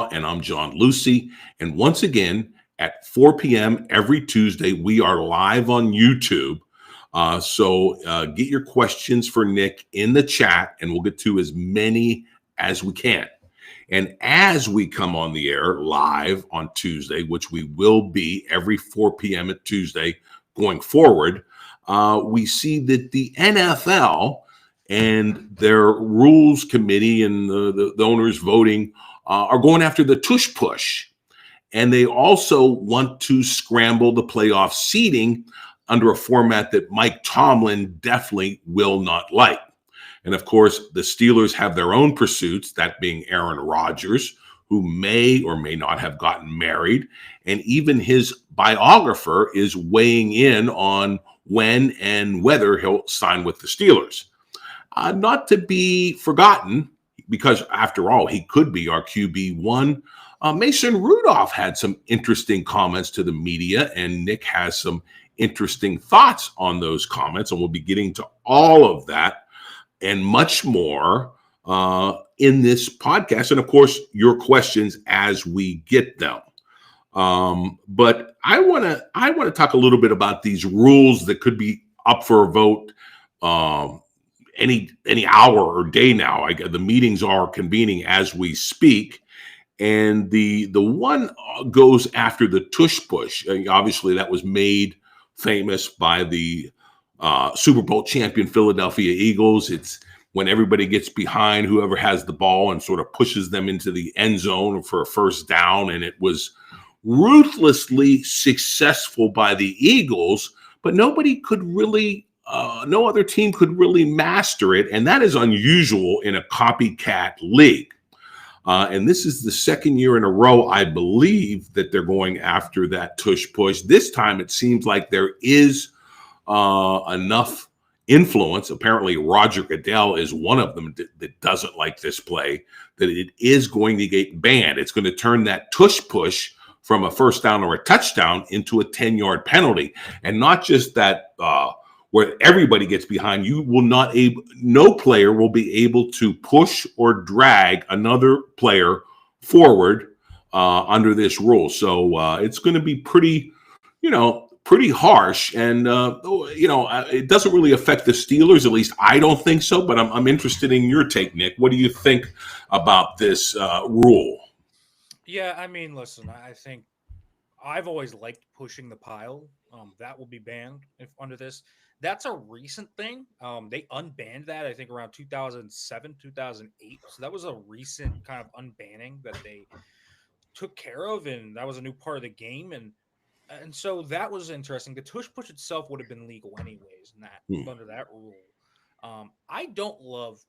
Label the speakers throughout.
Speaker 1: and I'm John Luciew. And once again, at 4 p.m. every Tuesday, we are live on YouTube. So get your questions for Nick in the chat, and we'll get to as many as we can. And as we come on the air live on Tuesday, which we will be every 4 p.m. at Tuesday going forward, we see that the NFL and their rules committee and the owners voting are going after the tush push. And they also want to scramble the playoff seeding under a format that Mike Tomlin definitely will not like. And of course, the Steelers have their own pursuits, that being Aaron Rodgers, who may or may not have gotten married. And even his biographer is weighing in on when and whether he'll sign with the Steelers. Not to be forgotten, because after all, he could be our QB1. Mason Rudolph had some interesting comments to the media, and Nick has some interesting thoughts on those comments, and we'll be getting to all of that and much more in this podcast, and of course, your questions as we get them. But I want to talk a little bit about these rules that could be up for a vote any hour or day now. The meetings are convening as we speak, and the one goes after the tush push. Obviously, that was made famous by the Super Bowl champion Philadelphia Eagles. It's when everybody gets behind whoever has the ball and sort of pushes them into the end zone for a first down. And it was ruthlessly successful by the Eagles, but nobody could really, no other team could really master it. And that is unusual in a copycat league. And this is the second year in a row, I believe, that they're going after that tush push. This time it seems like there is enough influence. Apparently, Roger Goodell is one of them that doesn't like this play, that it is going to get banned. It's going to turn that tush push from a first down or a touchdown into a 10-yard penalty. And not just that where everybody gets behind, no player will be able to push or drag another player forward under this rule. So it's going to be pretty harsh, and it doesn't really affect the Steelers. At least I don't think so. But I'm interested in your take, Nick. What do you think about this rule?
Speaker 2: Yeah, I mean, listen, I think I've always liked pushing the pile. That will be banned if under this. That's a recent thing. They unbanned that I think around 2007, 2008. So that was a recent kind of unbanning that they took care of, and that was a new part of the game. And so that was interesting. The tush push itself would have been legal anyways, in that under that rule. I don't love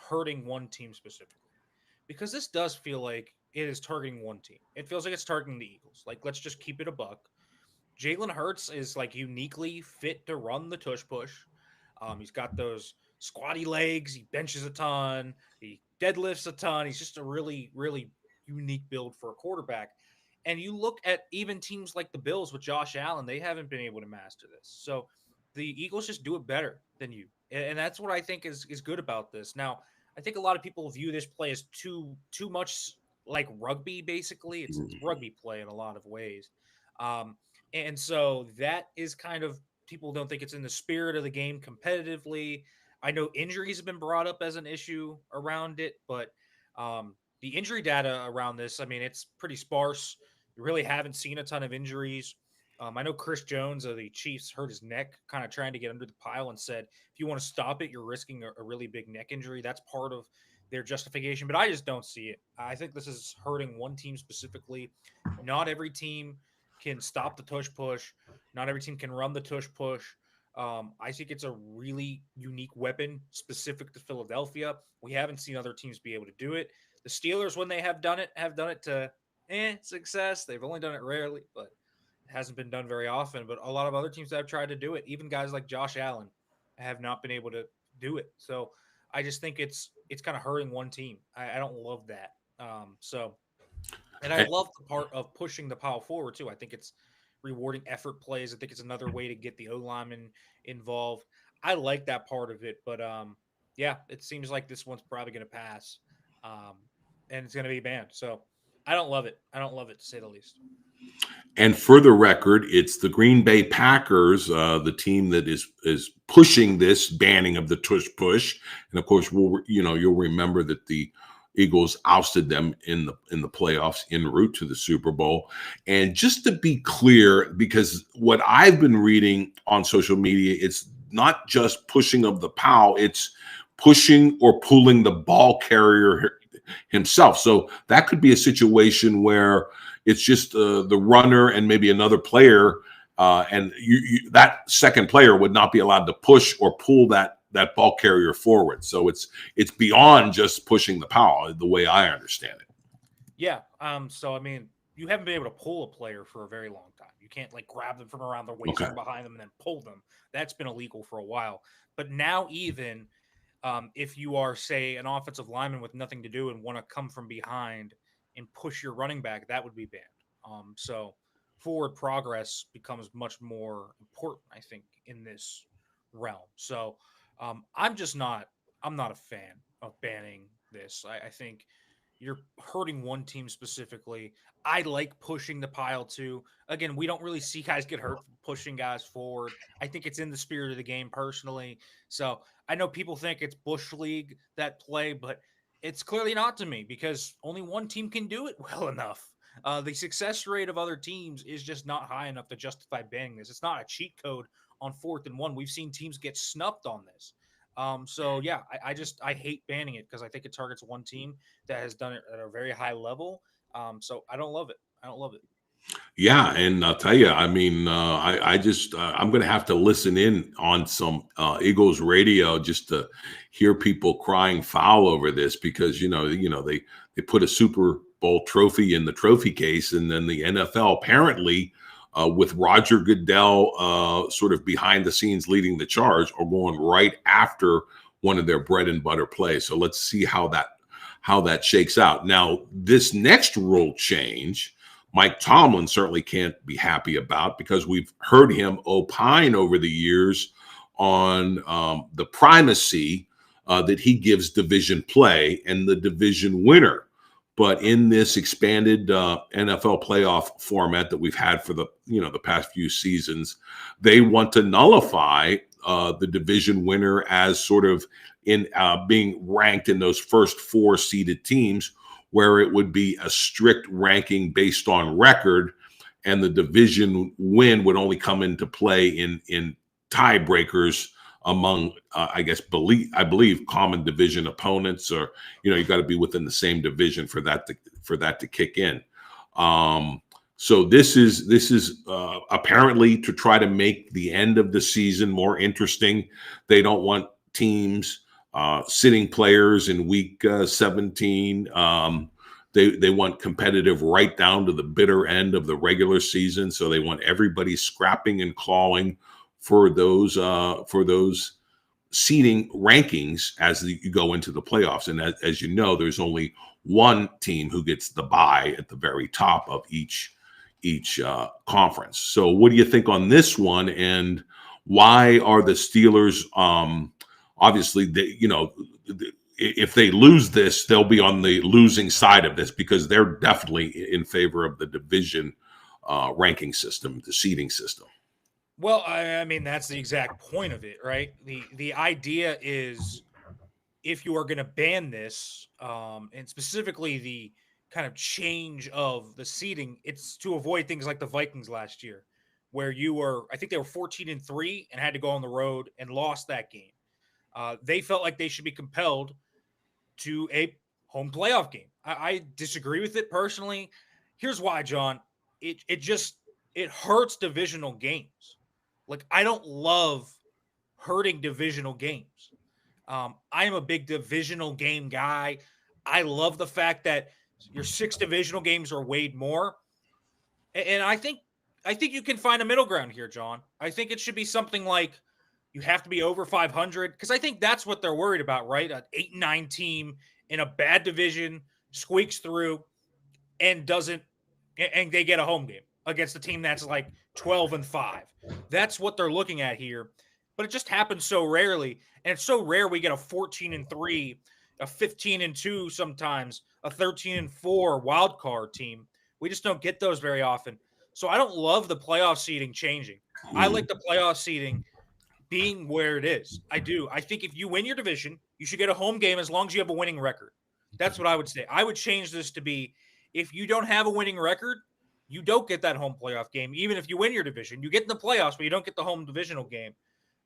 Speaker 2: hurting one team specifically because this does feel like it is targeting one team. It feels like it's targeting the Eagles. Like, let's just keep it a buck. Jalen Hurts is like uniquely fit to run the tush push. He's got those squatty legs. He benches a ton. He deadlifts a ton. He's just a really, really unique build for a quarterback. And you look at even teams like the Bills with Josh Allen, they haven't been able to master this. So the Eagles just do it better than you. And that's what I think is good about this. Now, I think a lot of people view this play as too much like rugby, basically. It's rugby play in a lot of ways. And so that is kind of, people don't think it's in the spirit of the game competitively. I know injuries have been brought up as an issue around it, but the injury data around this, I mean, it's pretty sparse. You really haven't seen a ton of injuries. I know Chris Jones of the Chiefs hurt his neck kind of trying to get under the pile and said, if you want to stop it, you're risking a really big neck injury. That's part of their justification, but I just don't see it. I think this is hurting one team specifically. Not every team can stop the tush push. Not every team can run the tush push. I think it's a really unique weapon specific to Philadelphia. We haven't seen other teams be able to do it. The Steelers, when they have done it to success. They've only done it rarely, but it hasn't been done very often. But a lot of other teams that have tried to do it, even guys like Josh Allen, have not been able to do it. So I just think it's kind of hurting one team. I don't love that. And I love the part of pushing the pile forward too. I think it's rewarding effort plays. I think it's another way to get the O lineman involved. I like that part of it, but yeah, it seems like this one's probably going to pass, and it's going to be banned. So I don't love it. I don't love it, to say the least.
Speaker 1: And for the record, it's the Green Bay Packers, the team that is pushing this banning of the tush push. And of course, you'll remember that the Eagles ousted them in the playoffs en route to the Super Bowl. And just to be clear, because what I've been reading on social media, it's not just pushing of the POW, it's pushing or pulling the ball carrier himself. So that could be a situation where it's just the runner and maybe another player, and that second player would not be allowed to push or pull that ball carrier forward. So it's beyond just pushing the POW, the way I understand it.
Speaker 2: Yeah. So I mean, you haven't been able to pull a player for a very long time. You can't like grab them from around their waist from behind them and then pull them. That's been illegal for a while. But now even if you are, say, an offensive lineman with nothing to do and want to come from behind and push your running back, that would be banned. So forward progress becomes much more important, I think, in this realm. So I'm not a fan of banning this. I think you're hurting one team specifically. I like pushing the pile too. Again, we don't really see guys get hurt pushing guys forward. I think it's in the spirit of the game personally. So I know people think it's Bush League, that play, but it's clearly not to me because only one team can do it well enough. The success rate of other teams is just not high enough to justify banning this. It's not a cheat code on 4th and 1. We've seen teams get snubbed on this. So yeah, I hate banning it because I think it targets one team that has done it at a very high level. So I don't love it. I don't love it.
Speaker 1: Yeah, and I'll tell you, I mean, I'm going to have to listen in on some Eagles radio just to hear people crying foul over this because they put a Super Bowl trophy in the trophy case, and then the NFL apparently, with Roger Goodell sort of behind the scenes leading the charge, are going right after one of their bread and butter plays. So let's see how that shakes out. Now, this next rule change, Mike Tomlin certainly can't be happy about because we've heard him opine over the years on the primacy that he gives division play and the division winner. But in this expanded NFL playoff format that we've had for the past few seasons, they want to nullify the division winner as sort of in being ranked in those first 4 seeded teams, where it would be a strict ranking based on record, and the division win would only come into play in tiebreakers among, I believe, common division opponents, or you got to be within the same division for that to kick in. So this is apparently to try to make the end of the season more interesting. They don't want teams sitting players in week 17. They want competitive right down to the bitter end of the regular season. So they want everybody scrapping and clawing for those seeding rankings as you go into the playoffs. And as you know, there's only one team who gets the bye at the very top of each conference. So what do you think on this one? And why are the Steelers obviously, if they lose this, they'll be on the losing side of this because they're definitely in favor of the division ranking system, the seeding system.
Speaker 2: Well, I mean, that's the exact point of it, right? The idea is if you are going to ban this, and specifically the kind of change of the seeding, it's to avoid things like the Vikings last year, where I think they were 14-3 and had to go on the road and lost that game. They felt like they should be compelled to a home playoff game. I disagree with it personally. Here's why, John. It hurts divisional games. Like, I don't love hurting divisional games. I am a big divisional game guy. I love the fact that your 6 divisional games are weighed more. And I think you can find a middle ground here, John. I think it should be something like you have to be over 500 because I think that's what they're worried about, right? An 8-9 team in a bad division squeaks through and they get a home game against a team that's like 12-5. That's what they're looking at here. But it just happens so rarely, and it's so rare we get a 14-3 a 15-2 sometimes, a 13-4 wild card team. We just don't get those very often. So I don't love the playoff seeding changing. I like the playoff seeding being where it is. I do. I think if you win your division, you should get a home game as long as you have a winning record. That's what I would say. I would change this to be if you don't have a winning record, you don't get that home playoff game. Even if you win your division, you get in the playoffs, but you don't get the home divisional game,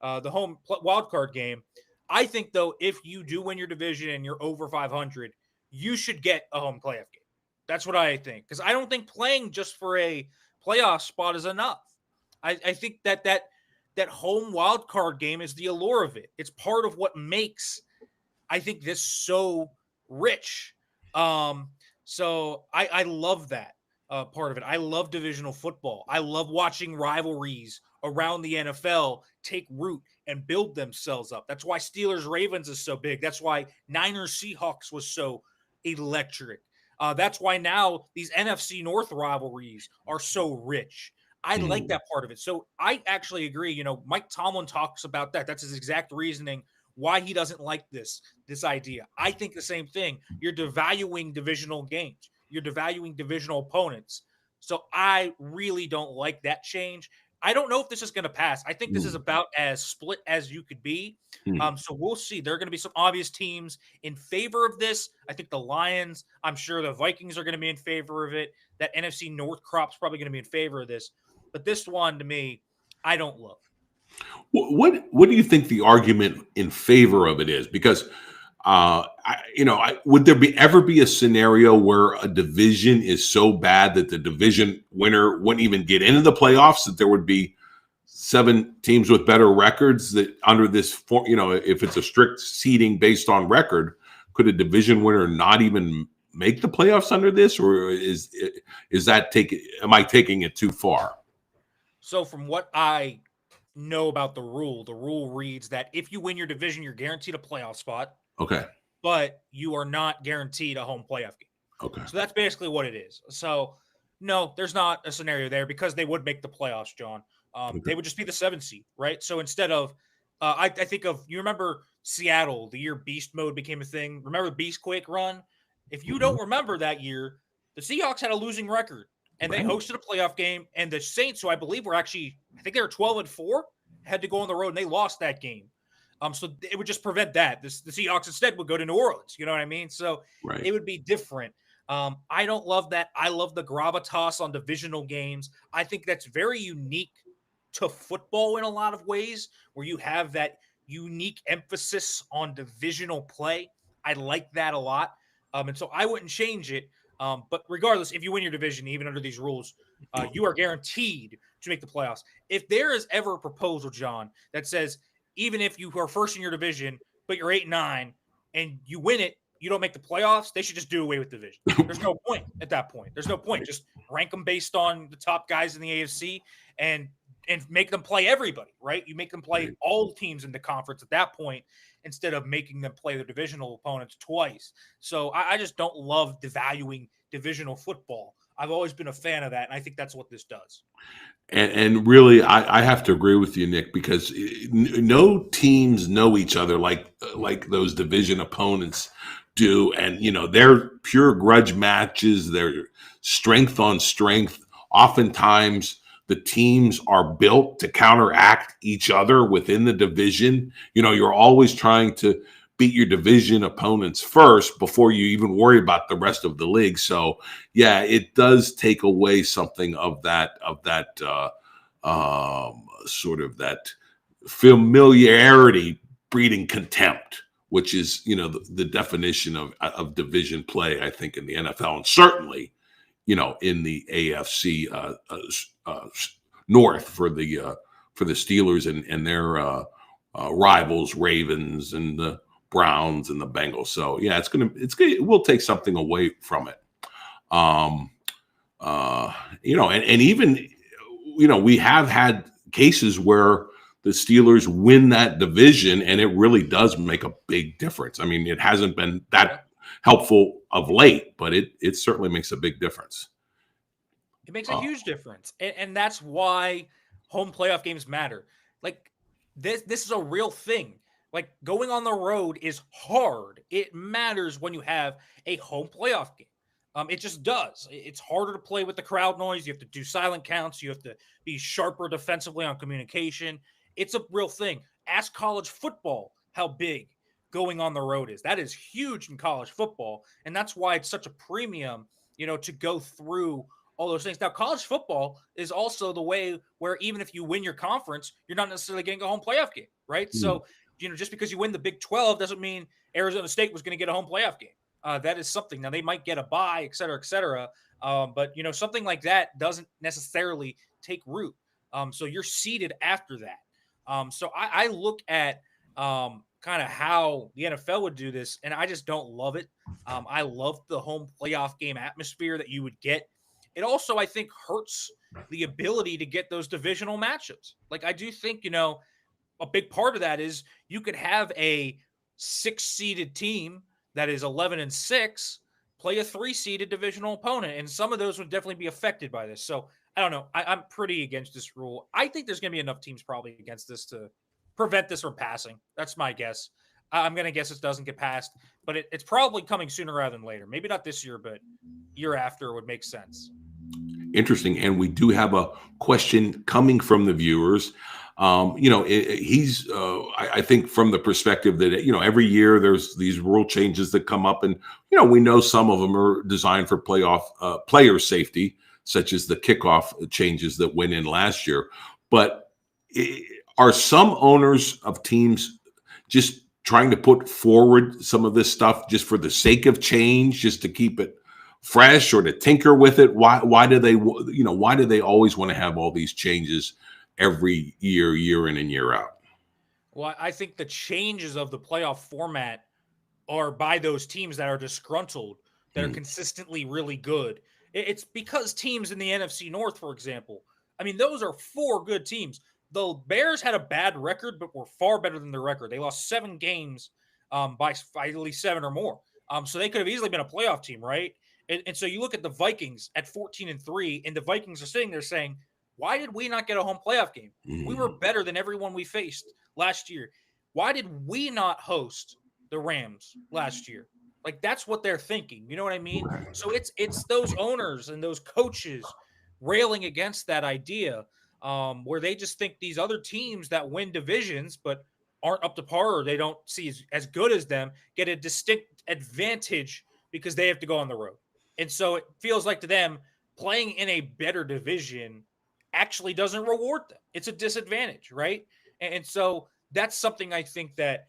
Speaker 2: the home wild card game. I think, though, if you do win your division and you're over 500, you should get a home playoff game. That's what I think. Because I don't think playing just for a playoff spot is enough. I think that home wild card game is the allure of it. It's part of what makes, I think, this so rich. So I love that part of it. I love divisional football. I love watching rivalries around the NFL take root and build themselves up. That's why Steelers Ravens is so big. That's why Niners Seahawks was so electric. That's why now these NFC North rivalries are so rich. I like that part of it. So I actually agree. You know, Mike Tomlin talks about that. That's his exact reasoning why he doesn't like this idea. I think the same thing. You're devaluing divisional games. You're devaluing divisional opponents. So I really don't like that change. I don't know if this is going to pass. I think this is about as split as you could be. So we'll see. There are going to be some obvious teams in favor of this. I think the Lions, I'm sure the Vikings are going to be in favor of it. That NFC North crop's probably going to be in favor of this. But this one, to me, I don't love.
Speaker 1: What do you think the argument in favor of it is? Because would there ever be a scenario where a division is so bad that the division winner wouldn't even get into the playoffs? That there would be 7 teams with better records that under this, if it's a strict seeding based on record, could a division winner not even make the playoffs under this, or am I taking it too far?
Speaker 2: So from what I know about the rule reads that if you win your division, you're guaranteed a playoff spot.
Speaker 1: Okay.
Speaker 2: But you are not guaranteed a home playoff game.
Speaker 1: Okay.
Speaker 2: So that's basically what it is. So no, there's not a scenario there because they would make the playoffs, John. They would just be the 7th seed, right? So instead of, I think of, you remember Seattle, the year Beast Mode became a thing. Remember the Beastquake run? If you don't remember that year, the Seahawks had a losing record. And they hosted a playoff game, and the Saints, who I believe were actually, I think they were 12-4, had to go on the road, and they lost that game. So it would just prevent that. The Seahawks instead would go to New Orleans. You know what I mean? So It would be different. I don't love that. I love the gravitas on divisional games. I think that's very unique to football in a lot of ways, where you have that unique emphasis on divisional play. I like that a lot. And so I wouldn't change it. But regardless, if you win your division, even under these rules, you are guaranteed to make the playoffs. If there is ever a proposal, John, that says even if you are first in your division, but you're 8-9 and you win it, you don't make the playoffs, they should just do away with the division. There's no point at that point. There's no point. Just rank them based on the top guys in the AFC and make them play everybody, right? You make them play all teams in the conference at that point instead of making them play their divisional opponents twice. So I just don't love devaluing divisional football. I've always been a fan of that, and I think that's what this does.
Speaker 1: And really, I have to agree with you, Nick, because no teams know each other like those division opponents do. And, they're pure grudge matches. They're strength on strength. Oftentimes, the teams are built to counteract each other within the division. You're always trying to beat your division opponents first before you even worry about the rest of the league. So, yeah, it does take away something of that sort of that familiarity breeding contempt, which is, the definition of division play, I think, in the NFL, and certainly, in the AFC North for the Steelers and their rivals, Ravens and the Browns and the Bengals. So yeah, it will take something away from it. And even, we have had cases where the Steelers win that division and it really does make a big difference. I mean, it hasn't been that helpful of late, but it certainly makes a big difference.
Speaker 2: It makes a huge difference. And that's why home playoff games matter. Like this is a real thing. Like, going on the road is hard. It matters when you have a home playoff game. It just does. It's harder to play with the crowd noise. You have to do silent counts. You have to be sharper defensively on communication. It's a real thing. Ask college football how big going on the road is. That is huge in college football, and that's why it's such a premium, to go through all those things. Now, college football is also the way where even if you win your conference, you're not necessarily getting a home playoff game, right? So, just because you win the Big 12 doesn't mean Arizona State was going to get a home playoff game. That is something. Now, they might get a bye, et cetera, et cetera. But, something like that doesn't necessarily take root. So you're seeded after that. So I look at kind of how the NFL would do this, and I just don't love it. I love the home playoff game atmosphere that you would get. It also, I think, hurts the ability to get those divisional matchups. Like, I do think, a big part of that is you could have a 6-seeded team that is 11-6 play a 3-seeded divisional opponent, and some of those would definitely be affected by this. So I don't know. I'm pretty against this rule. I think there's going to be enough teams probably against this to prevent this from passing. That's my guess. I'm going to guess it doesn't get passed, but it's probably coming sooner rather than later. Maybe not this year, but year after would make sense.
Speaker 1: Interesting. And we do have a question coming from the viewers. I think from the perspective that, every year there's these rule changes that come up, and, we know some of them are designed for player safety, such as the kickoff changes that went in last year. But are some owners of teams just trying to put forward some of this stuff just for the sake of change, just to keep it fresh or to tinker with it? Why do they always want to have all these changes every year in and year out?
Speaker 2: Well, I think the changes of the playoff format are by those teams that are disgruntled, that are consistently really good. It's because teams in the NFC North, for example, I mean, those are 4 good teams. The Bears had a bad record, but were far better than their record. They lost 7 games by at least 7 or more. So they could have easily been a playoff team, right? And so you look at the Vikings at 14-3, and the Vikings are sitting there saying, why did we not get a home playoff game? We were better than everyone we faced last year. Why did we not host the Rams last year? Like, that's what they're thinking. You know what I mean? So it's those owners and those coaches railing against that idea, where they just think these other teams that win divisions but aren't up to par, or they don't see as good as them, get a distinct advantage because they have to go on the road. And so it feels like to them, playing in a better division actually doesn't reward them. It's a disadvantage, right? And so that's something I think that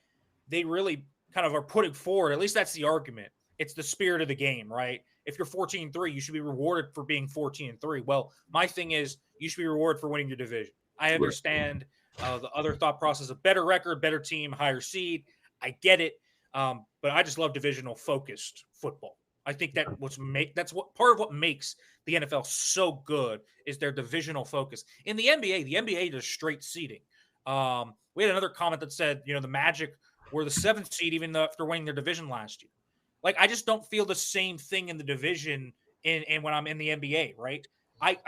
Speaker 2: they really kind of are putting forward. At least that's the argument. It's the spirit of the game, right? If you're 14-3, you should be rewarded for being 14-3. Well, my thing is you should be rewarded for winning your division. I understand the other thought process of better record, better team, higher seed. I get it. But I just love divisional focused football. I think that's what part of what makes the NFL so good is their divisional focus. In the NBA does straight seeding. We had another comment that said, the Magic were the 7th seed even after winning their division last year. Like, I just don't feel the same thing in the division and when I'm in the NBA, right?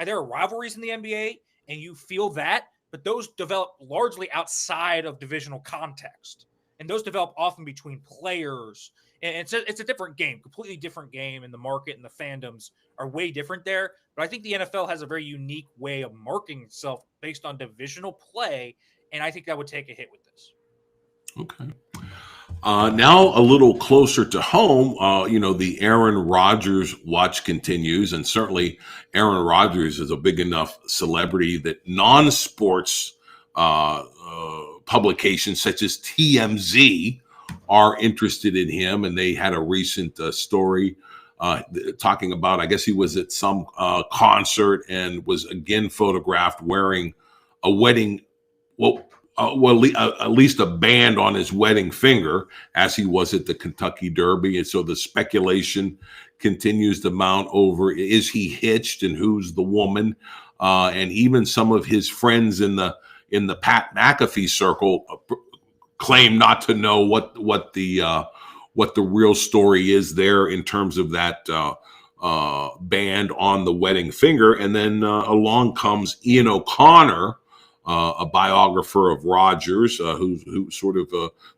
Speaker 2: There are rivalries in the NBA, and you feel that, but those develop largely outside of divisional context. And those develop often between players. And it's a different game, completely different game, and the market and the fandoms are way different there. But I think the NFL has a very unique way of marketing itself based on divisional play, and I think that would take a hit with this.
Speaker 1: Okay. Now a little closer to home, the Aaron Rodgers watch continues, and certainly Aaron Rodgers is a big enough celebrity that non-sports publications such as TMZ are interested in him, and they had a recent story talking about, I guess he was at some concert and was again photographed wearing a wedding, at least a band on his wedding finger, as he was at the Kentucky Derby. And so the speculation continues to mount over, is he hitched and who's the woman? And even some of his friends in the Pat McAfee circle claim not to know what the real story is there in terms of that band on the wedding finger. And then along comes Ian O'Connor, a biographer of Rodgers, who sort of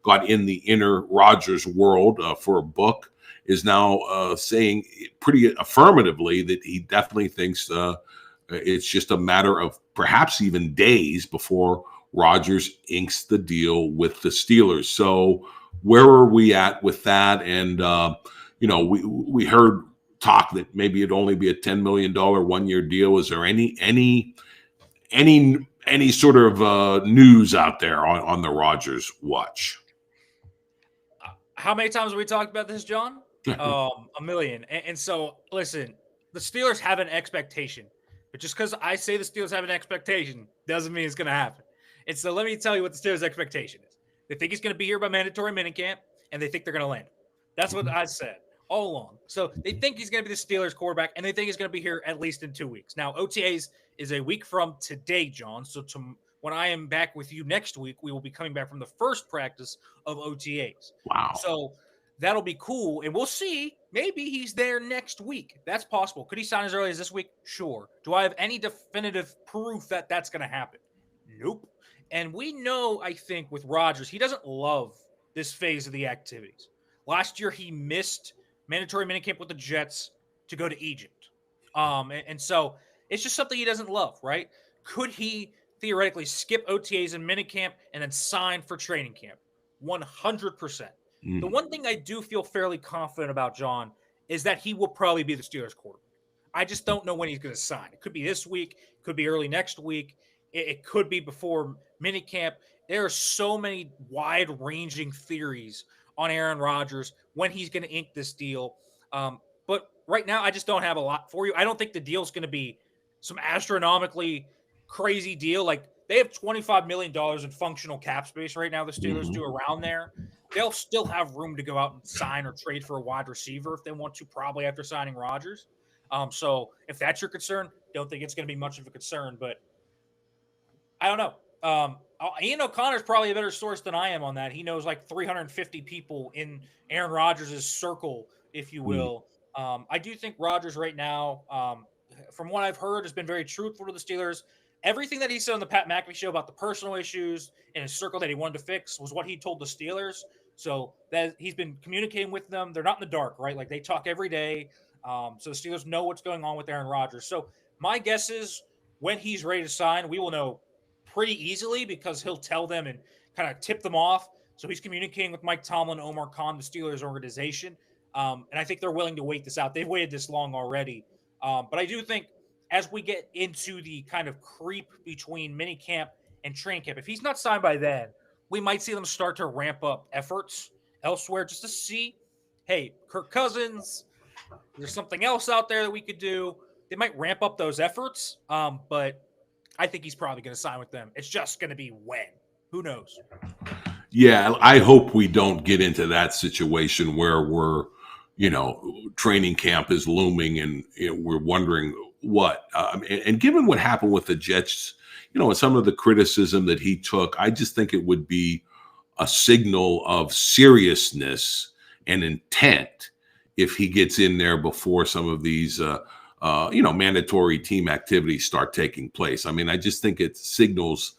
Speaker 1: got in the inner Rodgers world for a book, is now saying pretty affirmatively that he definitely thinks it's just a matter of perhaps even days before Rodgers inks the deal with the Steelers. So where are we at with that? And we heard talk that maybe it'd only be a $10 million 1-year deal. Is there any sort of news out there on the Rodgers watch?
Speaker 2: How many times have we talked about this, John? A million. And so, listen, the Steelers have an expectation, but just because I say the Steelers have an expectation doesn't mean it's going to happen. And so let me tell you what the Steelers' expectation is. They think he's going to be here by mandatory minicamp, and they think they're going to land him. That's what I said all along. So they think he's going to be the Steelers quarterback, and they think he's going to be here at least in 2 weeks. Now, OTAs is a week from today, John. So when I am back with you next week, we will be coming back from the first practice of OTAs.
Speaker 1: Wow.
Speaker 2: So that'll be cool, and we'll see. Maybe he's there next week. That's possible. Could he sign as early as this week? Sure. Do I have any definitive proof that that's going to happen? Nope. And we know, I think, with Rodgers, he doesn't love this phase of the activities. Last year, he missed mandatory minicamp with the Jets to go to Egypt. And so it's just something he doesn't love, right? Could he theoretically skip OTAs and minicamp and then sign for training camp? 100%. The one thing I do feel fairly confident about, John, is that he will probably be the Steelers quarterback. I just don't know when he's going to sign. It could be this week. It could be early next week. It could be before minicamp. There are so many wide-ranging theories on Aaron Rodgers when he's going to ink this deal. But right now, I just don't have a lot for you. I don't think the deal is going to be some astronomically crazy deal. Like, they have $25 million in functional cap space right now. The Steelers do around there. They'll still have room to go out and sign or trade for a wide receiver if they want to, probably after signing Rodgers. So if that's your concern, don't think it's going to be much of a concern. But I don't know. Ian O'Connor's probably a better source than I am on that. He knows like 350 people in Aaron Rodgers' circle, if you will. I do think Rodgers right now, from what I've heard, has been very truthful to the Steelers. Everything that he said on the Pat McAfee show about the personal issues in his circle that he wanted to fix was what he told the Steelers. So that he's been communicating with them. They're not in the dark, right? Like, they talk every day. So the Steelers know what's going on with Aaron Rodgers. So my guess is when he's ready to sign, we will know pretty easily because he'll tell them and kind of tip them off. So he's communicating with Mike Tomlin, Omar Khan, the Steelers organization. And I think they're willing to wait this out. They've waited this long already. But I do think as we get into the kind of creep between minicamp and training camp, if he's not signed by then, we might see them start to ramp up efforts elsewhere just to see, hey, Kirk Cousins, there's something else out there that we could do. They might ramp up those efforts, but I think he's probably going to sign with them. It's just going to be when. Who knows?
Speaker 1: Yeah, I hope we don't get into that situation where we're, training camp is looming and we're wondering what. And given what happened with the Jets, and some of the criticism that he took, I just think it would be a signal of seriousness and intent if he gets in there before some of these, mandatory team activities start taking place. I mean, I just think it signals,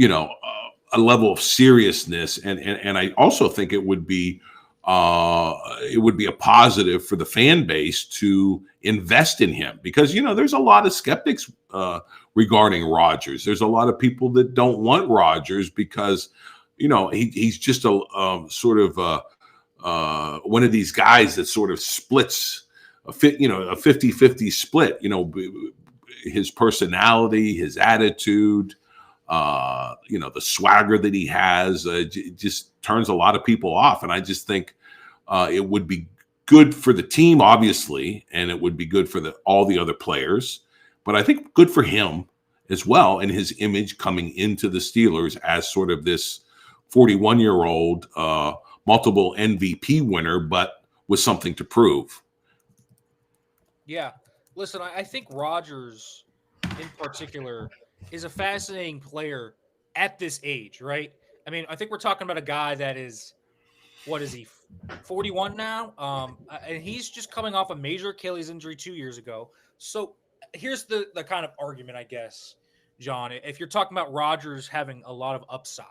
Speaker 1: a level of seriousness, and I also think it would be a positive for the fan base to invest in him because there's a lot of skeptics regarding Rodgers. There's a lot of people that don't want Rodgers because he's just a sort of one of these guys that sort of splits a 50-50 split. His personality, his attitude. The swagger that he has just turns a lot of people off. And I just think it would be good for the team, obviously, and it would be good for all the other players. But I think good for him as well and his image coming into the Steelers as sort of this 41-year-old multiple MVP winner, but with something to prove.
Speaker 2: Yeah. Listen, I think Rodgers in particular is a fascinating player at this age, right? I mean, I think we're talking about a guy that is, what is he, 41 now? And he's just coming off a major Achilles injury 2 years ago. So here's the kind of argument, I guess, John, if you're talking about Rodgers having a lot of upside,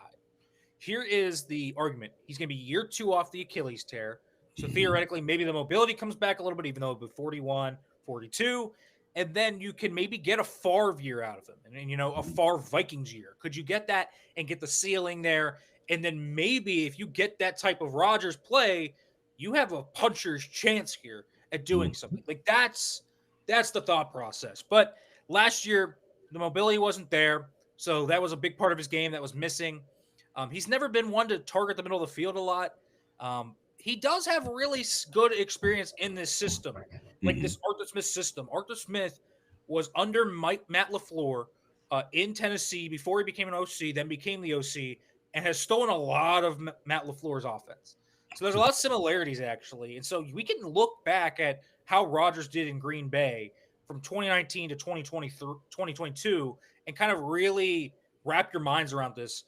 Speaker 2: here is the argument. He's going to be year 2 off the Achilles tear. So theoretically, maybe the mobility comes back a little bit, even though it'll be 41, 42. And then you can maybe get a Favre year out of him. And a Favre Vikings year. Could you get that and get the ceiling there? And then maybe if you get that type of Rodgers play, you have a puncher's chance here at doing something. Like that's the thought process. But last year, the mobility wasn't there. So that was a big part of his game that was missing. He's never been one to target the middle of the field a lot. He does have really good experience in this system, like this Arthur Smith system. Arthur Smith was under Matt LaFleur in Tennessee before he became an OC, then became the OC, and has stolen a lot of Matt LaFleur's offense. So there's a lot of similarities, actually. And so we can look back at how Rodgers did in Green Bay from 2019 to 2022 and kind of really wrap your minds around this.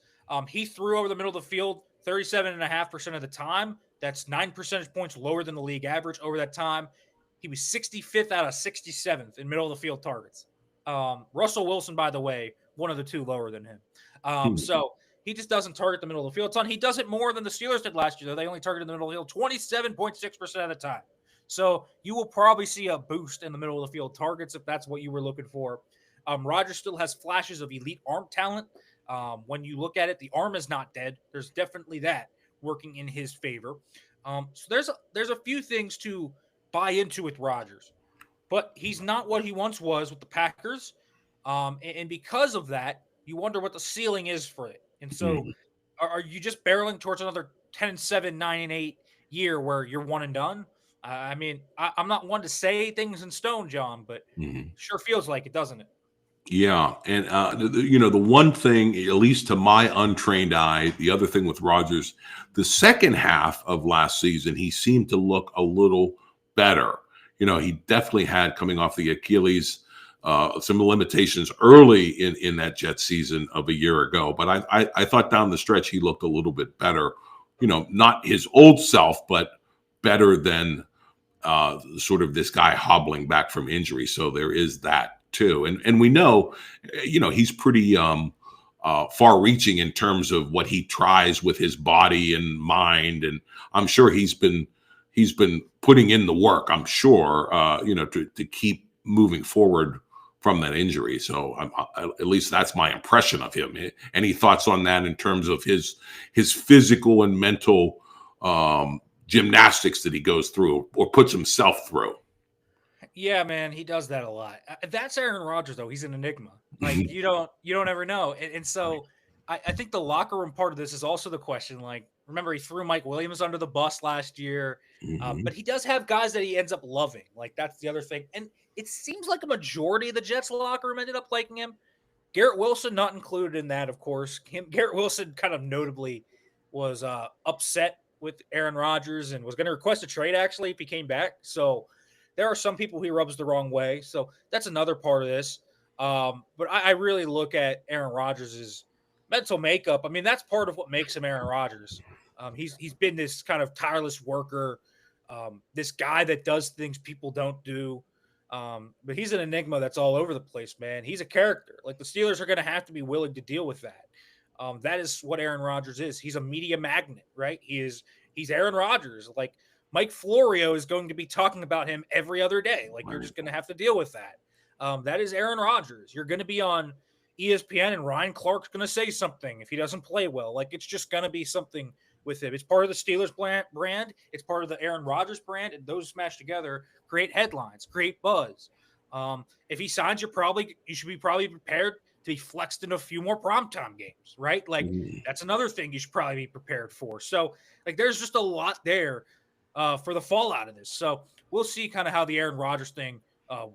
Speaker 2: He threw over the middle of the field 37.5% of the time. That's 9 percentage points lower than the league average over that time. He was 65th out of 67th in middle of the field targets. Russell Wilson, by the way, one of the 2 lower than him. So he just doesn't target the middle of the field a ton. He does it more than the Steelers did last year, though. They only targeted the middle of the field 27.6% of the time. So you will probably see a boost in the middle of the field targets if that's what you were looking for. Rodgers still has flashes of elite arm talent. When you look at it, the arm is not dead. There's definitely that working in his favor. So there's a few things to buy into with Rodgers, but he's not what he once was with the Packers. And because of that, you wonder what the ceiling is for it. And so are you just barreling towards another 10-7, 9-8 year where you're one and done? I mean, I'm not one to say things in stone, John, but sure feels like it, doesn't it?
Speaker 1: Yeah, and the one thing, at least to my untrained eye, the other thing with Rodgers, the second half of last season, he seemed to look a little better. He definitely had, coming off the Achilles, some limitations early in that Jet season of a year ago. But I thought down the stretch he looked a little bit better. Not his old self, but better than sort of this guy hobbling back from injury. So there is that too. And we know, he's pretty far-reaching in terms of what he tries with his body and mind. And I'm sure he's been putting in the work, I'm sure, to keep moving forward from that injury. So at least that's my impression of him. Any thoughts on that in terms of his physical and mental gymnastics that he goes through or puts himself through?
Speaker 2: Yeah, man, he does that a lot. That's Aaron Rodgers, though. He's an enigma. Like you don't ever know. And so I think the locker room part of this is also the question. Like, remember, he threw Mike Williams under the bus last year, but he does have guys that he ends up loving. Like, that's the other thing. And it seems like a majority of the Jets locker room ended up liking him. Garrett Wilson not included in that, of course. Garrett Wilson kind of notably was upset with Aaron Rodgers and was going to request a trade, actually, if he came back. So there are some people he rubs the wrong way. So that's another part of this. But I really look at Aaron Rodgers' mental makeup. I mean, that's part of what makes him Aaron Rodgers. He's been this kind of tireless worker, this guy that does things people don't do. But he's an enigma that's all over the place, man. He's a character. Like, the Steelers are going to have to be willing to deal with that. That is what Aaron Rodgers is. He's a media magnet, right? He's Aaron Rodgers. Like, Mike Florio is going to be talking about him every other day. Like, you're just going to have to deal with that. That is Aaron Rodgers. You're going to be on ESPN and Ryan Clark's going to say something if he doesn't play well. Like, it's just going to be something with him. It's part of the Steelers brand. It's part of the Aaron Rodgers brand. And those smashed together create headlines, create buzz. If he signs, you should be prepared to be flexed in a few more primetime games, right? Like, that's another thing you should probably be prepared for. So, like, there's just a lot there for the fallout of this. So we'll see kind of how the Aaron Rodgers thing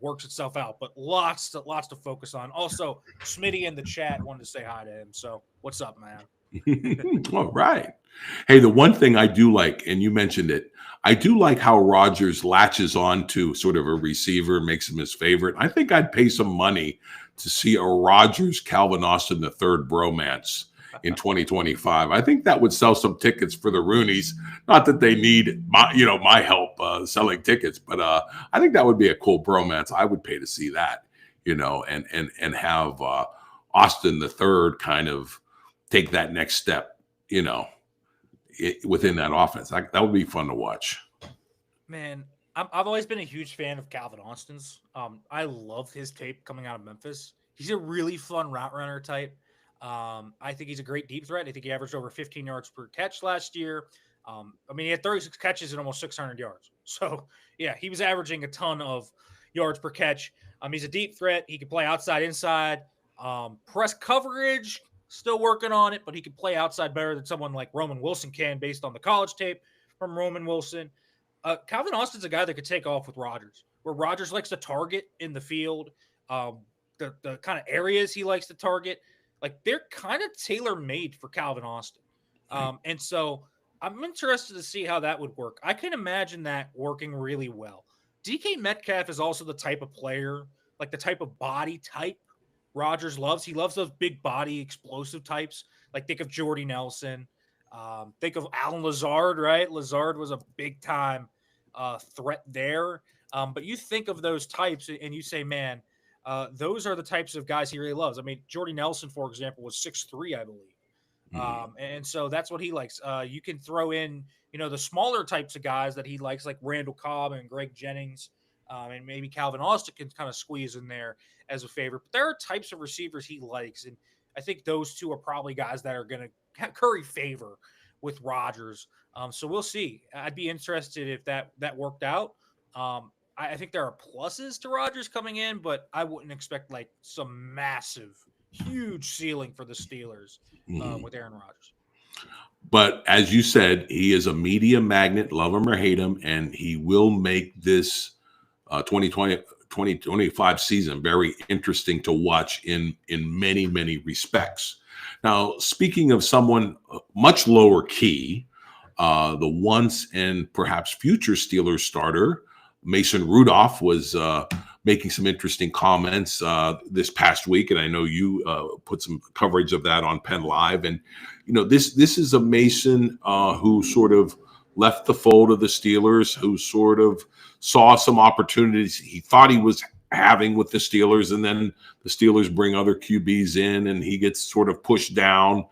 Speaker 2: works itself out, but lots to focus on. Also, Smitty in the chat wanted to say hi to him. So what's up, man?
Speaker 1: All right. Hey, the one thing I do like, and you mentioned it, I do like how Rodgers latches on to sort of a receiver, makes him his favorite. I think I'd pay some money to see a Rodgers Calvin Austin the third bromance in 2025. I think that would sell some tickets for the Roonies. Not that they need my help selling tickets, but I think that would be a cool bromance. I would pay to see that, and have Austin the third kind of take that next step, within that offense. That would be fun to watch.
Speaker 2: Man, I've always been a huge fan of Calvin Austin's. I love his tape coming out of Memphis. He's a really fun route runner type. I think he's a great deep threat. I think he averaged over 15 yards per catch last year. He had 36 catches and almost 600 yards. So, yeah, he was averaging a ton of yards per catch. He's a deep threat. He can play outside, inside. Press coverage, still working on it, but he can play outside better than someone like Roman Wilson can based on the college tape from Roman Wilson. Calvin Austin's a guy that could take off with Rodgers, where Rodgers likes to target in the field, the kind of areas he likes to target. Like, they're kind of tailor-made for Calvin Austin. And so I'm interested to see how that would work. I can imagine that working really well. DK Metcalf is also the type of player, like the type of body type Rodgers loves. He loves those big body explosive types. Like, think of Jordy Nelson. Think of Alan Lazard, right? Lazard was a big-time threat there. But you think of those types and you say, man, those are the types of guys he really loves. I mean, Jordy Nelson, for example, was 6'3", I believe. And so that's what he likes. You can throw in, the smaller types of guys that he likes, like Randall Cobb and Greg Jennings, and maybe Calvin Austin can kind of squeeze in there as a favorite. But there are types of receivers he likes, and I think those two are probably guys that are going to curry favor with Rodgers. So we'll see. I'd be interested if that worked out. I think there are pluses to Rodgers coming in, but I wouldn't expect like some massive, huge ceiling for the Steelers with Aaron Rodgers.
Speaker 1: But as you said, he is a media magnet, love him or hate him, and he will make this 2025 season very interesting to watch in many, many respects. Now, speaking of someone much lower key, the once and perhaps future Steelers starter, Mason Rudolph, was making some interesting comments this past week, and I know you put some coverage of that on Penn Live. And this is a Mason who sort of left the fold of the Steelers, who sort of saw some opportunities he thought he was having with the Steelers, and then the Steelers bring other QBs in, and he gets sort of pushed down.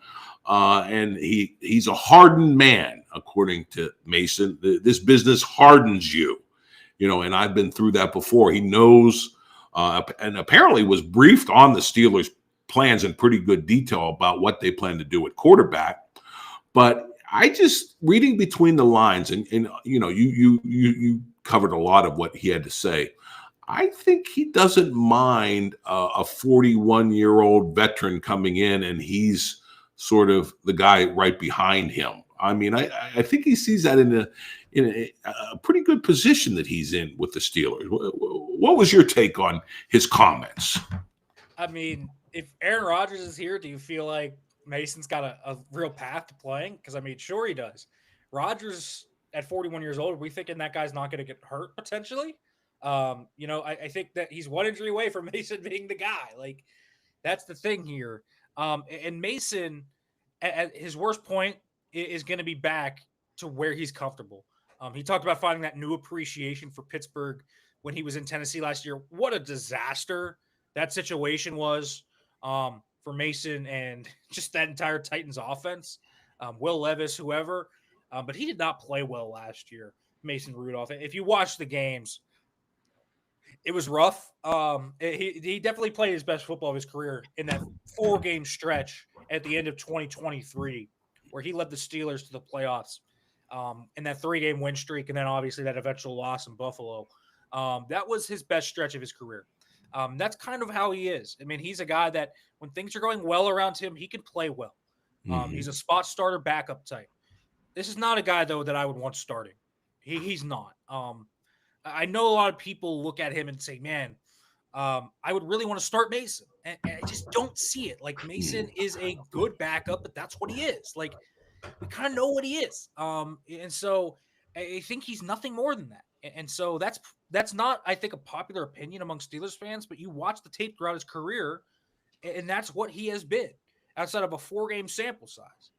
Speaker 1: And he's a hardened man, according to Mason. This business hardens you. And I've been through that before. He knows and apparently was briefed on the Steelers' plans in pretty good detail about what they plan to do at quarterback. But I just, reading between the lines, and you covered a lot of what he had to say. I think he doesn't mind a 41-year-old veteran coming in, and he's sort of the guy right behind him. I mean, I think he sees that in a pretty good position that he's in with the Steelers. What was your take on his comments?
Speaker 2: I mean, if Aaron Rodgers is here, do you feel like Mason's got a real path to playing? Because, I mean, sure he does. Rodgers at 41 years old, are we thinking that guy's not going to get hurt potentially? I think that he's one injury away from Mason being the guy. Like, that's the thing here. And Mason, at his worst point, is going to be back to where he's comfortable. He talked about finding that new appreciation for Pittsburgh when he was in Tennessee last year. What a disaster that situation was for Mason and just that entire Titans offense. Will Levis, whoever. But he did not play well last year, Mason Rudolph. If you watch the games, it was rough. He definitely played his best football of his career in that 4-game stretch at the end of 2023, where he led the Steelers to the playoffs in that 3-game win streak, and then obviously that eventual loss in Buffalo. That was his best stretch of his career. That's kind of how he is. I mean, he's a guy that when things are going well around him, he can play well. He's a spot starter backup type. This is not a guy, though, that I would want starting. He's not. I know a lot of people look at him and say, man, I would really want to start Mason. And I just don't see it. Like, Mason is a good backup, but that's what he is. Like, we kind of know what he is. And so I think he's nothing more than that. And so that's not, I think, a popular opinion among Steelers fans, but you watch the tape throughout his career, and that's what he has been outside of a 4-game sample size.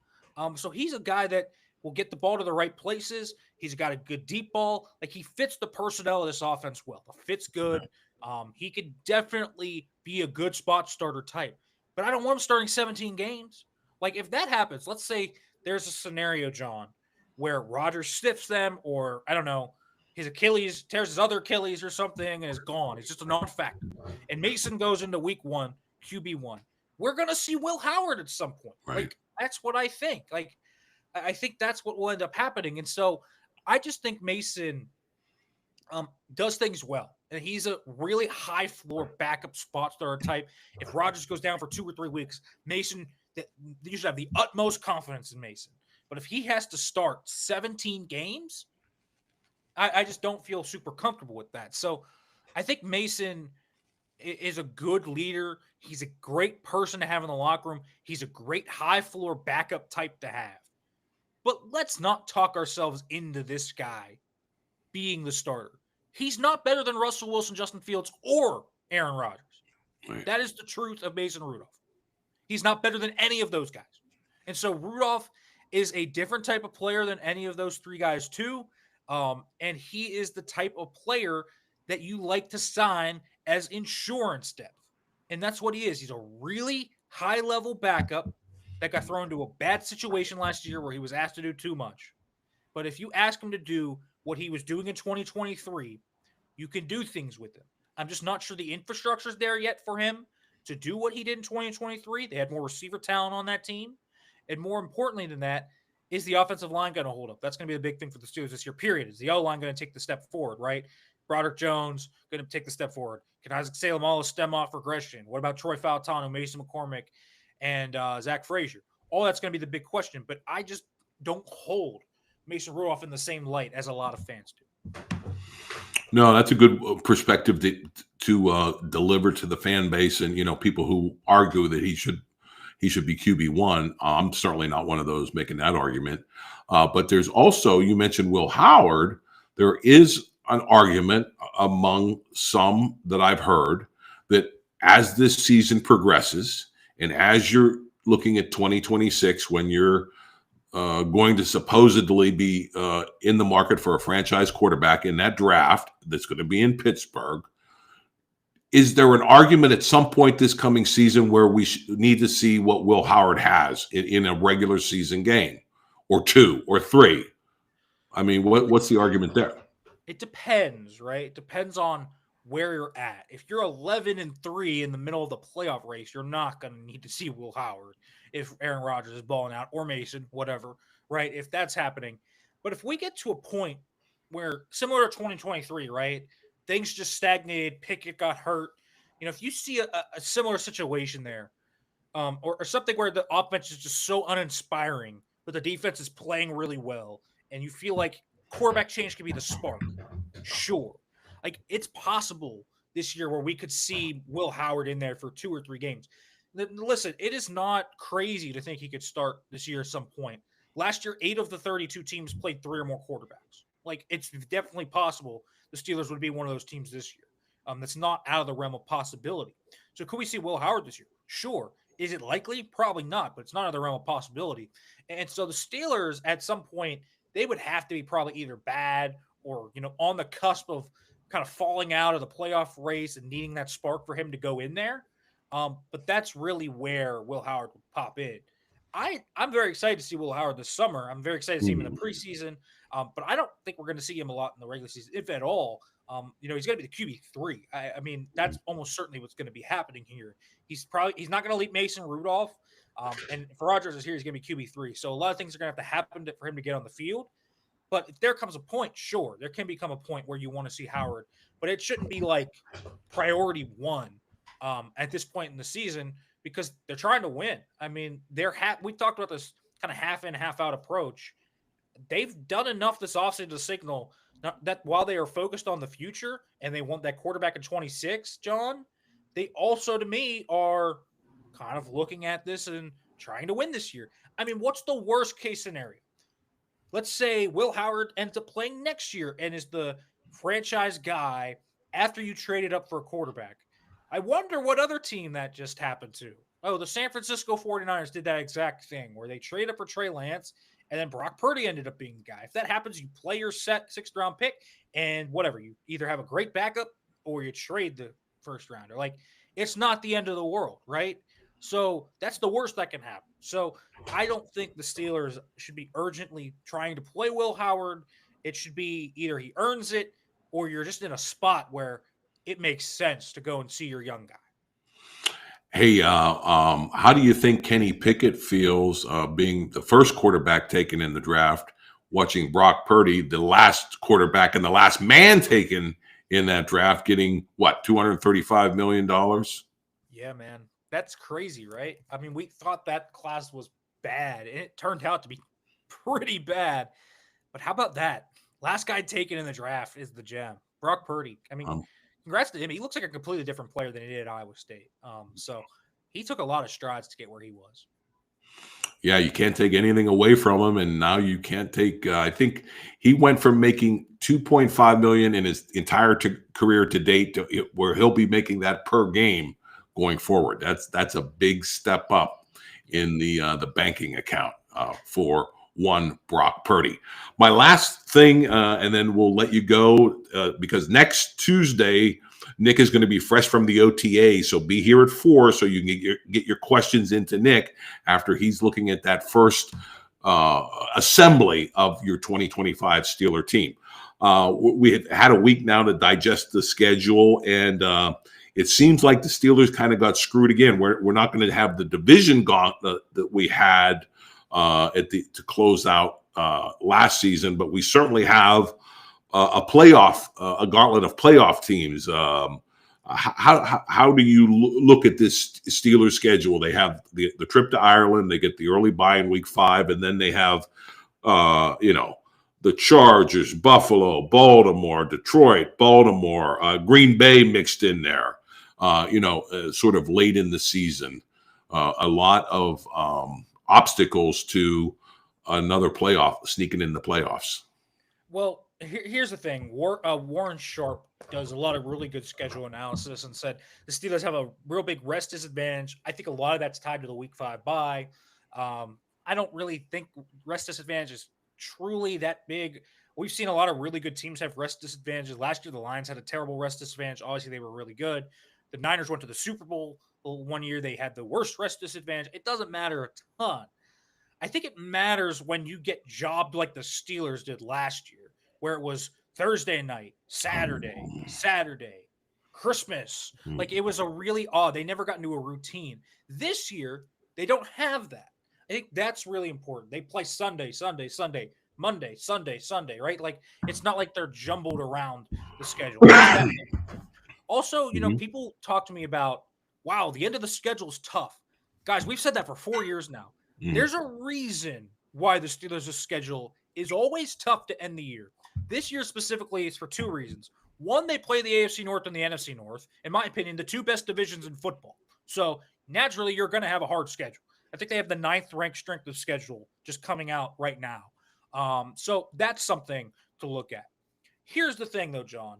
Speaker 2: So he's a guy that will get the ball to the right places. He's got a good deep ball. Like, he fits the personnel of this offense well. The fit's good. He could definitely be a good spot starter type. but I don't want him starting 17 games. Like, if that happens, let's say there's a scenario, John, where Rodgers stiffs them, or I don't know, his Achilles tears his other Achilles or something and is gone. It's just a non-factor. And Mason goes into week 1, QB1. We're going to see Will Howard at some point.
Speaker 1: Right.
Speaker 2: Like, that's what I think. Like, I think that's what will end up happening. And so I just think Mason does things well. And he's a really high floor backup spot starter type. If Rodgers goes down for 2 or 3 weeks, Mason, you should have the utmost confidence in Mason. But if he has to start 17 games, I just don't feel super comfortable with that. So I think Mason is a good leader. He's a great person to have in the locker room. He's a great high floor backup type to have. But let's not talk ourselves into this guy being the starter. He's not better than Russell Wilson, Justin Fields, or Aaron Rodgers.
Speaker 1: Right.
Speaker 2: That is the truth of Mason Rudolph. He's not better than any of those guys. And so Rudolph is a different type of player than any of those 3 guys too. And he is the type of player that you like to sign as insurance depth. And that's what he is. He's a really high-level backup that got thrown into a bad situation last year where he was asked to do too much. But if you ask him to do what he was doing in 2023, you can do things with him. I'm just not sure the infrastructure is there yet for him to do what he did in 2023. They had more receiver talent on that team. And more importantly than that, is the offensive line going to hold up? That's going to be the big thing for the Steelers this year, period. Is the O-line going to take the step forward, right? Broderick Jones going to take the step forward. Can Isaac Seumalo stem off regression? What about Troy Fautanu, Mason McCormick, and Zach Frazier? All that's going to be the big question. But I just don't hold Mason Rudolph in the same light as a lot of fans do.
Speaker 1: No, that's a good perspective to deliver to the fan base, and people who argue that he should be QB1. I'm certainly not one of those making that argument. But there's also, you mentioned Will Howard. There is an argument among some that I've heard that as this season progresses and as you're looking at 2026, when you're going to supposedly be in the market for a franchise quarterback in that draft that's going to be in Pittsburgh, is there an argument at some point this coming season where we need to see what Will Howard has in a regular season game, or 2 or 3? I mean, what's the argument there?
Speaker 2: It depends, right? It depends on where you're at. If you're 11-3 in the middle of the playoff race, you're not going to need to see Will Howard if Aaron Rodgers is balling out, or Mason, whatever, right? If that's happening. But if we get to a point where, similar to 2023, right, things just stagnated, Pickett got hurt. If you see a similar situation there, or something where the offense is just so uninspiring, but the defense is playing really well, and you feel like quarterback change could be the spark, sure. Like, it's possible this year where we could see Will Howard in there for 2 or 3 games. Listen, it is not crazy to think he could start this year at some point. Last year, 8 of the 32 teams played 3 or more quarterbacks. Like, it's definitely possible the Steelers would be one of those teams this year. That's not out of the realm of possibility. So could we see Will Howard this year? Sure. Is it likely? Probably not, but it's not out of the realm of possibility. And so the Steelers, at some point, they would have to be probably either bad or, on the cusp of kind of falling out of the playoff race and needing that spark for him to go in there. But that's really where Will Howard would pop in. I'm very excited to see Will Howard this summer. I'm very excited to see him in the preseason. But I don't think we're going to see him a lot in the regular season, if at all. He's going to be the QB3. I mean, that's almost certainly what's going to be happening here. He's not going to leap Mason Rudolph. And if Rodgers is here, he's going to be QB3. So a lot of things are going to have to happen for him to get on the field. But if there comes a point, sure, there can become a point where you want to see Howard. But it shouldn't be like priority 1 at this point in the season, because they're trying to win. I mean, we talked about this kind of half in, half out approach. They've done enough this offseason to signal that while they are focused on the future and they want that quarterback in 26, John, they also, to me, are kind of looking at this and trying to win this year. I mean, what's the worst case scenario? Let's say Will Howard ends up playing next year and is the franchise guy after you traded up for a quarterback. I wonder what other team that just happened to. Oh, the San Francisco 49ers did that exact thing where they traded up for Trey Lance, and then Brock Purdy ended up being the guy. If that happens, you play your set 6th-round pick, and whatever. You either have a great backup or you trade the first rounder. Like, it's not the end of the world, right? So that's the worst that can happen. So I don't think the Steelers should be urgently trying to play Will Howard. It should be either he earns it or you're just in a spot where it makes sense to go and see your young guy.
Speaker 1: Hey, how do you think Kenny Pickett feels being the first quarterback taken in the draft, watching Brock Purdy, the last quarterback and the last man taken in that draft, getting what, $235 million?
Speaker 2: Yeah, man. That's crazy, right? I mean, we thought that class was bad, and it turned out to be pretty bad. But how about that? Last guy taken in the draft is the gem, Brock Purdy. I mean,
Speaker 1: Um,
Speaker 2: congrats to him. He looks like a completely different player than he did at Iowa State. So he took a lot of strides to get where he was.
Speaker 1: yeah, you can't take anything away from him, and now you can't take. I think he went from making 2.5 million in his entire career to date to where he'll be making that per game going forward. That's a big step up in the banking account for one Brock Purdy. My last thing, and then we'll let you go because next Tuesday Nick is going to be fresh from the OTA, so be here at 4 so you can get your questions into Nick after he's looking at that first assembly of your 2025 Steeler team. We had a week now to digest the schedule, and it seems like the Steelers kind of got screwed again. We're not going to have the division gauntlet that we had to close out last season, but we certainly have a gauntlet of playoff teams. How do you look at this Steelers schedule? They have the trip to Ireland. They get the early bye in week 5, and then they have the Chargers, Buffalo, Baltimore, Detroit, Baltimore, Green Bay mixed in there. Sort of late in the season, a lot of obstacles to another playoff, sneaking in the playoffs.
Speaker 2: Well, here's the thing. Warren Sharp does a lot of really good schedule analysis and said the Steelers have a real big rest disadvantage. I think a lot of that's tied to the week 5 bye. I don't really think rest disadvantage is truly that big. We've seen a lot of really good teams have rest disadvantages. Last year, the Lions had a terrible rest disadvantage. Obviously, they were really good. The Niners went to the Super Bowl one year. They had the worst rest disadvantage. It doesn't matter a ton. I think it matters when you get jobbed like the Steelers did last year, where it was Thursday night, Saturday, Christmas. Like it was a really odd. They never got into a routine. This year, they don't have that. I think that's really important. They play Sunday, Monday, Sunday, right? Like it's not like they're jumbled around the schedule. Also, people talk to me about, wow, the end of the schedule is tough. Guys, we've said that for 4 years now. There's a reason why the Steelers' schedule is always tough to end the year. This year specifically is for 2 reasons. One, they play the AFC North and the NFC North. In my opinion, the 2 best divisions in football. So naturally, you're going to have a hard schedule. I think they have the 9th ranked strength of schedule just coming out right now. So that's something to look at. Here's the thing, though, John.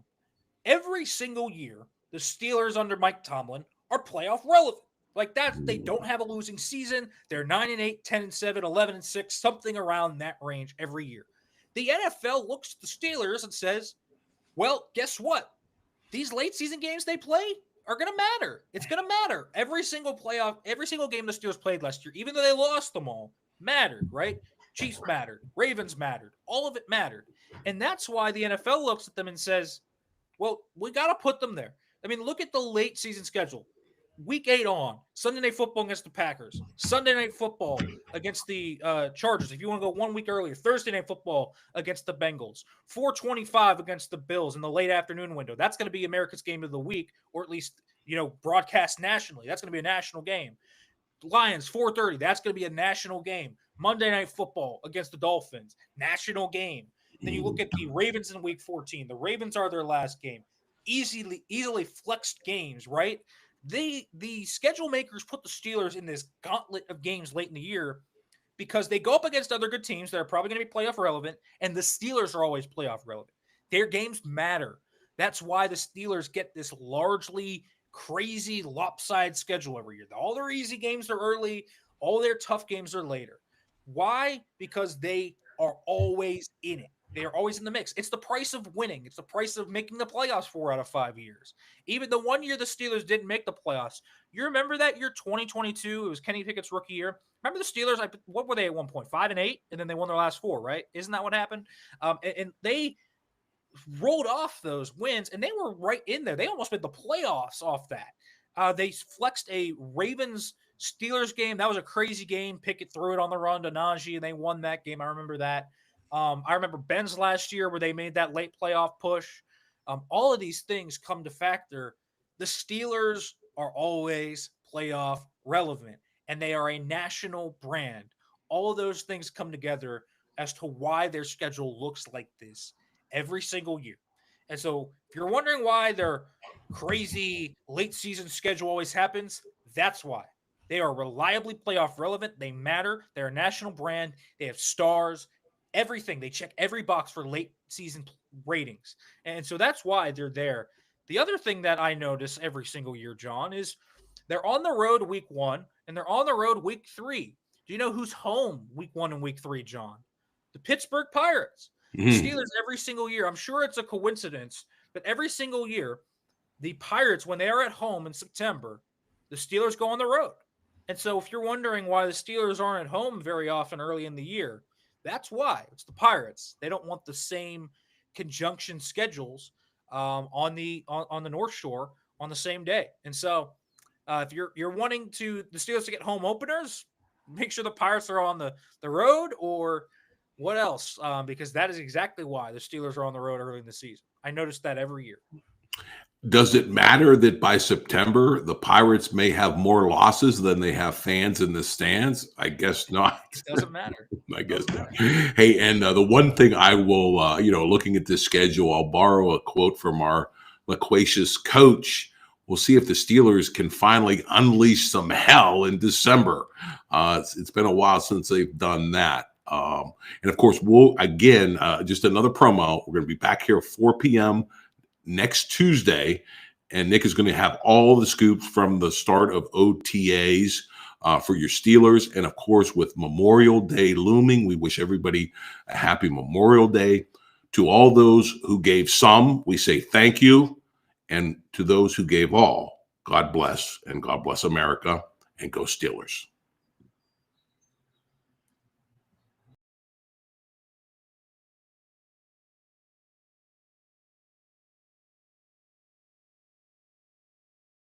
Speaker 2: Every single year, the Steelers under Mike Tomlin are playoff relevant. Like that, they don't have a losing season. They're 9-8, 10-7, 11-6, something around that range every year. The NFL looks at the Steelers and says, well, guess what? These late season games they play are going to matter. It's going to matter. Every single game the Steelers played last year, even though they lost them all, mattered, right? Chiefs mattered. Ravens mattered. All of it mattered. And that's why the NFL looks at them and says, well, we got to put them there. I mean, look at the late season schedule. Week 8 on, Sunday Night Football against the Packers, Sunday Night Football against the Chargers. If you want to go 1 week earlier, Thursday Night Football against the Bengals, 4:25 against the Bills in the late afternoon window. That's going to be America's game of the week, or at least, broadcast nationally. That's going to be a national game. Lions, 4:30. That's going to be a national game. Monday Night Football against the Dolphins, national game. Then you look at the Ravens in week 14. The Ravens are their last game. Easily flexed games, right? The schedule makers put the Steelers in this gauntlet of games late in the year because they go up against other good teams that are probably going to be playoff relevant, and the Steelers are always playoff relevant. Their games matter. That's why the Steelers get this largely crazy lopsided schedule every year. All their easy games are early. All their tough games are later. Why? Because they are always in it. They are always in the mix. It's the price of winning. It's the price of making the playoffs 4 out of 5 years. Even the one year the Steelers didn't make the playoffs. You remember that year, 2022? It was Kenny Pickett's rookie year. Remember the Steelers? What were they at one point? 5-8, and then they won their last 4, right? Isn't that what happened? And they rolled off those wins, and they were right in there. They almost made the playoffs off that. They flexed a Ravens Steelers game. That was a crazy game. Pickett threw it on the run to Najee, and they won that game. I remember that. I remember Ben's last year where they made that late playoff push. All of these things come to factor. The Steelers are always playoff relevant, and they are a national brand. All of those things come together as to why their schedule looks like this every single year. And so if you're wondering why their crazy late season schedule always happens, that's why. They are reliably playoff relevant. They matter. They're a national brand. They have stars. Everything. They check every box for late season ratings. And so that's why they're there. The other thing that I notice every single year, John, is they're on the road week 1 and they're on the road week 3. Do you know who's home week 1 and week 3, John? The Pittsburgh Pirates. Steelers every single year. I'm sure it's a coincidence, but every single year, the Pirates, when they are at home in September, the Steelers go on the road. And so if you're wondering why the Steelers aren't at home very often early in the year, that's why. It's the Pirates. They don't want the same conjunction schedules on the North Shore on the same day. And so if you're wanting the Steelers to get home openers, make sure the Pirates are on the road, or what else? Because that is exactly why the Steelers are on the road early in the season. I notice that every year.
Speaker 1: Does it matter that by September the Pirates may have more losses than they have fans in the stands? I guess not.
Speaker 2: It doesn't matter.
Speaker 1: I guess not. Hey, and the one thing I will, looking at this schedule, I'll borrow a quote from our loquacious coach. We'll see if the Steelers can finally unleash some hell in December. It's been a while since they've done that. And of course, we'll again, just another promo. We're going to be back here at 4 p.m. next Tuesday, and Nick is going to have all the scoops from the start of OTAs for your Steelers. And of course, with Memorial Day looming, we wish everybody a happy Memorial Day. To all those who gave some, we say thank you. And to those who gave all, God bless, and God bless America, and go Steelers.